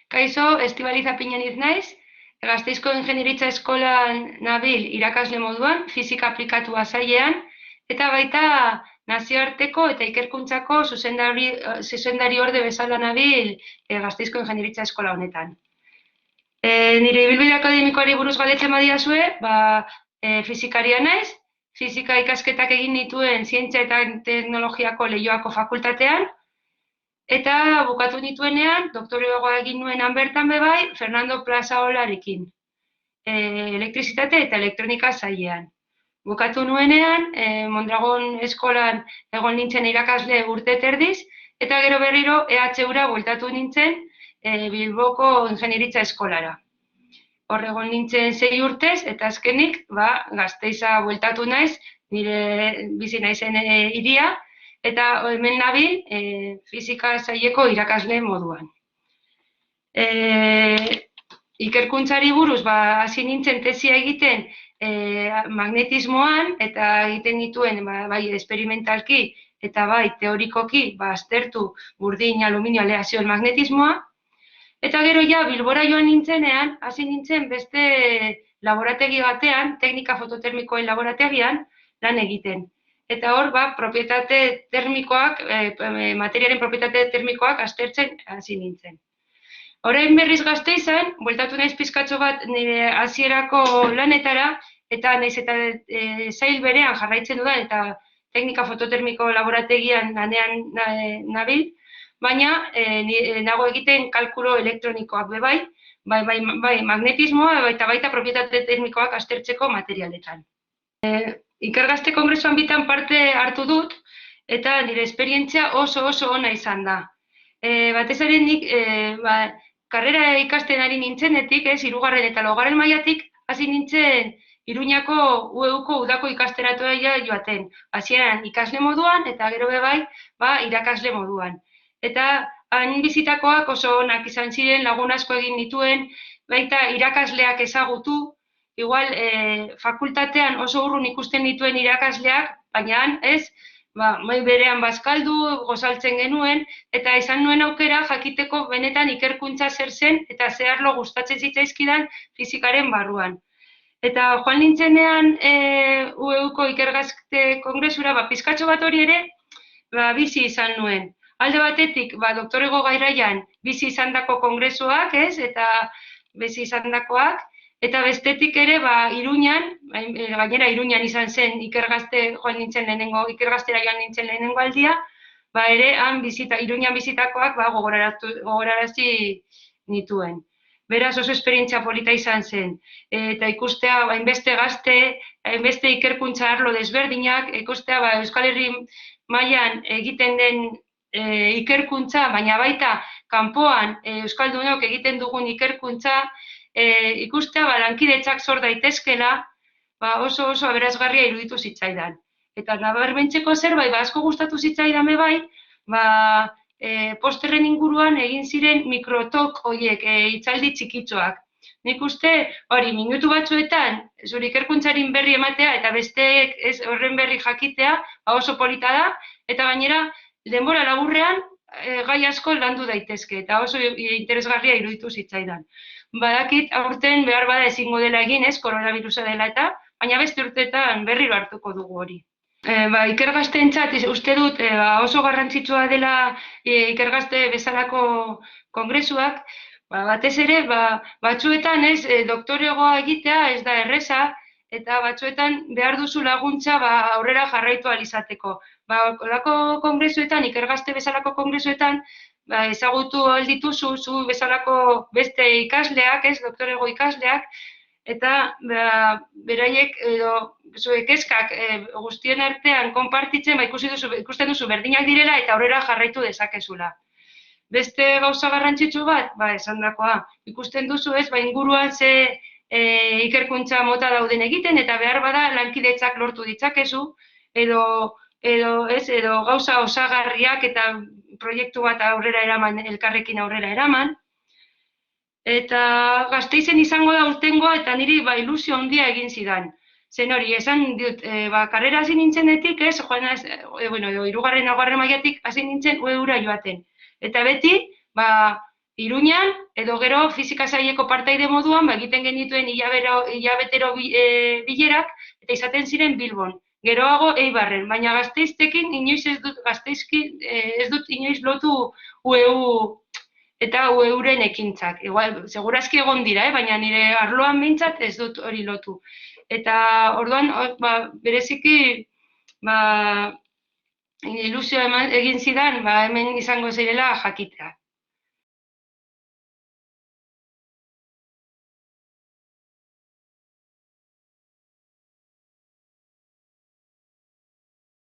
Kaixo, Estibaliz Apinaniz naiz, Gasteizko Ingeniaritza Eskolan nabil irakasle moduan, fisika aplikatua sailean, eta baita nazioarteko eta ikerkuntzako zuzendari orde bezala nabil Gasteizko Ingeniaritza Eskola honetan. Nire ibilbide akademikoari buruz galdetzen badiazue, fisikaria naiz, fisika ikasketak egin nituen Zientzia eta Teknologiako Leioako fakultatean, eta bukatu nituenean, doktoregoa egin nuenan bertan bebai, Fernando Plazaolarekin, elektrizitate eta elektronika sailean. Bukatu nuenean, Mondragon eskolan egon nintzen irakasle urte terdiz, eta gero berriro EHUra bueltatu nintzen Bilboko Ingeniaritza Eskolara. Hor egon nintzen 6 urtez, eta azkenik, Gasteiza bueltatu naiz, nire bizi naizen hiria, eta hemen nabil fisika saileko irakasle moduan. Ikerkuntzari buruz, hasi nintzen tesia egiten magnetismoan, eta egiten dituen bai esperimentalki eta bai teorikoki aztertu burdin aluminio aleazioen magnetismoa. Eta gero Bilbora joan nintzenean, hasi nintzen beste laborategi batean, teknika fototermikoen laborategian, lan egiten. Eta hor, propietate termikoak, materiaren propietate termikoak aztertzen hasi nintzen. Orain berriz Gasteizan, bueltatu naiz pizkatxo bat nire hasierako lanetara, eta naiz eta sail berean jarraitzen dudan, eta teknika fototermiko laborategian lanean nabil, baina nago egiten kalkulo elektronikoak bebai, bai magnetismoa eta baita propietate termikoak aztertzeko materialetan. Ikergazte kongresuan bitan parte hartu dut, eta nire esperientzia oso ona izan da. Batez ere nik, karrera ikasten ari nintzenetik, hirugarren eta laugarren mailatik, hasi nintzen Iruñako UEUko udako ikasteratua joaten. Hasieran ikasle moduan, eta gero bebai, irakasle moduan. Eta han bizitakoak oso onak izan ziren, lagun asko egin dituen, baita irakasleak ezagutu, igual fakultatean oso urrun ikusten dituen irakasleak, baina han ez, mai berean bazkaldu, gozaltzen genuen, eta izan nuen aukera jakiteko benetan ikerkuntza zer zen, eta zeharlo gustatzen zitzaizkidan fizikaren barruan. Eta joan nintzenean UEUko ikergazte kongresura, pizkatxo bat hori ere, bizi izan nuen. Alde batetik, doktorego garaian bizi izandako kongresuak, eta bizi izandakoak, eta bestetik ere, Iruñan, gainera Iruñan izan zen ikergaztera joan nintzen lehenengo aldia, ere han Iruñan bizitakoak gogorarazi nituen. Beraz oso esperientzia polita izan zen, eta ikustea hainbeste gazte, hainbeste ikerkuntza arlo desberdinak, ikustea Euskal Herri mailan egiten den ikerkuntza, baina baita kanpoan euskaldunok egiten dugun ikerkuntza, ikustea lankidetzak sor daitezkela, oso aberasgarria iruditu zitzaidan. Eta nabarmentzeko zerbait asko gustatu zitzaidan bai, posterren inguruan egin ziren mikrotok horiek, hitzaldi txikitxoak. Nik uste, hori, minutu batzuetan, zure ikerkuntzarin berri ematea eta besteek horren berri jakitea, oso polita da, eta gainera, denbora laburrean, gai asko landu daitezke, eta oso interesgarria iruditu zitzaidan. Badakit, aurten behar bada ezingo dela egin, koronavirusa dela eta, baina beste urteetan berriro hartuko dugu hori. Ikergazteentzat uste dut oso garrantzitsua dela ikergazte bezalako kongresuak, batez ere, batzuetan doktoregoa egitea ez da erreza, eta batzuetan behar duzu laguntza aurrera jarraitu ahal izateko. Horako kongresuetan, ikergazte bezalako kongresuetan, ezagutu ahal dituzu zu bezalako beste ikasleak, doktorego ikasleak, eta beraiek edo zuek kezkak guztien artean konpartitzen, ikusten duzu berdinak direla eta aurrera jarraitu dezakezula. Beste gauza garrantzitsu bat, esandakoa, ikusten duzu inguruan ze ikerkuntza mota dauden egiten, eta behar bada lankidetzak lortu ditzakezu, edo gauza osagarriak eta proiektu bat aurrera eraman, elkarrekin aurrera eraman. Eta Gasteizen izango da urtengoa, eta niri ilusio handia egin zidan. Zen hori, esan dut, karrera hasi nintzenetik, hirugarren mailatik hasi nintzen UEUra joaten. Eta beti, Iruñan, edo gero fizika saileko partaide moduan, egiten genituen hilabetero bilerak, eta izaten ziren Bilbon. Geroago Eibarren, baina Gasteiztekin inoiz ez dut inoiz lotu UEU eta UEUren ekintzak. Igual, segurazki egon dira, baina nire arloan behintzat ez dut hori lotu. Eta orduan, bereziki, ilusio egin zidan, hemen izango zirela jakitea.